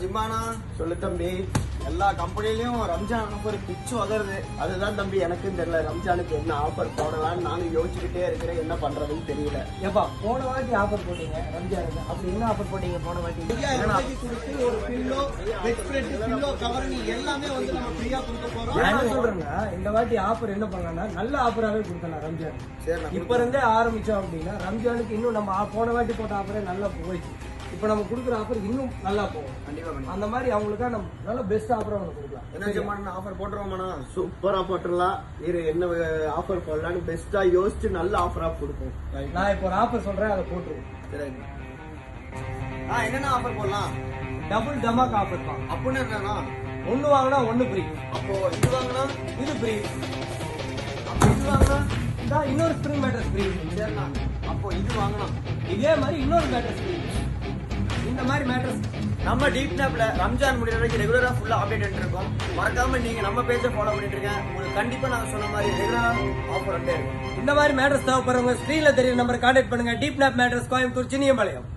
ஜிம்மானா சொல்லு தம்பி. எல்லா கம்பெனிலயும் ரம்ஜான் ஆஃபர் பிச்சு உதறது. அதுதான் தம்பி எனக்கும் தெரியல, ரம்ஜானுக்கு என்ன ஆஃபர் போடலாம்னு நானும் யோசிச்சுக்கிட்டே இருக்கிறேன். என்ன பண்றதுன்னு தெரியல. ஏப்பா போன வாட்டி ஆஃபர் போட்டீங்க ரம்ஜானுக்கு, அப்படி என்ன ஆஃபர் போட்டீங்க போன வாட்டி? 5000 ரூபாய்க்கு கொடுத்து ஒரு pillow, bed spread, pillow cover எல்லாமே வந்து நம்ம ஃப்ரீயா கொடுக்க போறோம். நான் என்ன சொல்றேன்னா இந்த வாட்டி ஆஃபர் என்ன பண்ணலாம்னா நல்ல ஆஃபராகவே கொடுத்தலாம் ரம்ஜான். சரி, இப்ப இருந்தே ஆரம்பிச்சோம் அப்படின்னா ரம்ஜானுக்கு இன்னும் நம்ம போன வாட்டி போட்ட ஆஃபரே நல்லா போயிடுச்சு. இப்ப நம்ம கொடுக்குற ஆஃபர் இன்னும் நல்லா போகும். கண்டிப்பா அந்த மாதிரி அவங்களுக்கா நம்ம நல்ல பெஸ்ட் ஆஃபரா அவங்க கொடுக்கலாம். என்ன ஜிம்மானா ஆஃபர் போட்டுருவோமாண்ணா? சூப்பரா போட்டுடலாம். இரு என்ன ஆஃபர் போடலான்னு பெஸ்டா யோசிச்சு நல்ல ஆஃபரா கொடுப்போம். நான் இப்போ ஒரு ஆஃபர் சொல்றேன், அதை போட்டுருவோம். சரி. என்னென்ன ஆஃபர் போடலாம்? டபுள் டமாக் ஆஃபர் தான். அப்படின்னு என்னன்னா ஒன்னு வாங்கினா ஒன்னு ஃப்ரீ. அப்போ இது வாங்கினா இது ஃப்ரீ. அப்போ இது வாங்கினா இன்னொரு ஸ்ப்ரிங் மேட்ரஸ் ஃப்ரீ. சரிண்ணா. அப்போ இது வாங்கலாம். இதே மாதிரி இன்னொரு மேட்ரஸ் ஃப்ரீ. இந்த மாதிரி மேட்ரஸ் நம்ம டீப் நாப்ல ரம்ஜான் முடிகிற வரைக்கும் ரெகுலரா ஃபுல்லா அப்டேட் இருக்கும். மறக்காம நீங்க நம்ம பேஜை ஃபாலோ பண்ணிட்டு இருக்கேன். உங்களுக்கு கண்டிப்பா நாங்க சொன்ன மாதிரி ரெகுலரா ஆஃபர் வந்துட்டே இருக்கும். இந்த மாதிரி மேட்ரஸ் தேவைப்படுறவங்க ஸ்கிரீன்ல தெரியுற நம்பரை கான்டாக்ட் பண்ணுங்க. டீப் நாப் மேட்ரஸ் கோயம்புத்தூர் சின்னியம்பாளையம்.